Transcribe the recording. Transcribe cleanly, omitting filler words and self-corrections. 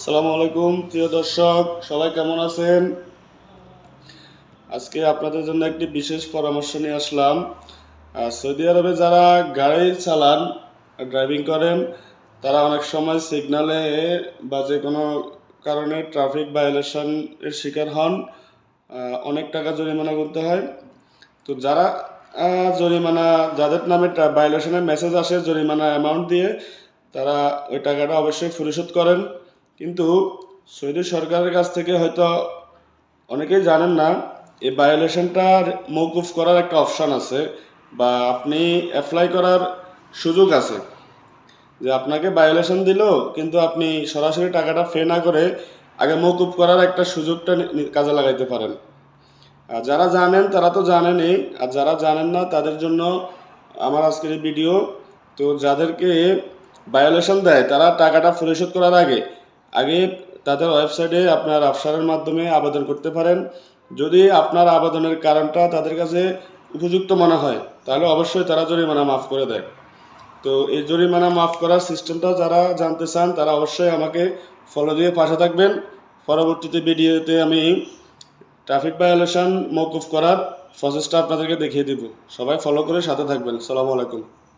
আসসালামু আলাইকুম প্রিয় দর্শক, সবাই কেমন আছেন? আজকে আপনাদের জন্য একটি বিশেষ পরামর্শ নিয়ে আসলাম। সৌদি আরবে যারা গাড়ি চালান, ড্রাইভিং করেন, তারা অনেক সময় সিগনালে বা যে কোনো কারণে ট্রাফিক ভায়োলেশনের শিকার হন। অনেক টাকা জরিমানা করতে হয়। তো যারা জরিমানা, যাদের নামে ভায়োলেশনের মেসেজ আসে জরিমানা অ্যামাউন্ট দিয়ে, তারা ওই টাকাটা অবশ্যই পরিশোধ করেন। কিন্তু সৌদি সরকারের কাছ থেকে হয়তো অনেকেই জানেন না, এই ভায়োলেশনটার মওকুফ করার একটা অপশান আছে, বা আপনি অ্যাপ্লাই করার সুযোগ আছে যে আপনাকে ভায়োলেশন দিল, কিন্তু আপনি সরাসরি টাকাটা পে না করে আগে মওকুফ করার একটা সুযোগটা কাজে লাগাইতে পারেন। আর যারা জানেন তারা তো জানেনই, আর যারা জানেন না তাদের জন্য আমার আজকের এই ভিডিও। তো যাদেরকে ভায়োলেশন দেয় তারা টাকাটা পরিশোধ করার আগে আগে তাদের ওয়েবসাইটে আপনার আফসারের মাধ্যমে আবেদন করতে পারেন। যদি আপনার আবেদনের কারণটা তাদের কাছে উপযুক্ত মনে হয়, তাহলে অবশ্যই তারা জরিমানা মাফ করে দেয়। তো এই জরিমানা মাফ করার সিস্টেমটা যারা জানতে চান তারা অবশ্যই আমাকে ফলো দিয়ে পাশে থাকবেন। পরবর্তীতে ভিডিওতে আমি ট্রাফিক ভায়োলেশন মওকুফ করার প্রসেসটা আপনাদেরকে দেখিয়ে দিব। সবাই ফলো করে সাথে থাকবেন। আসসালামু আলাইকুম।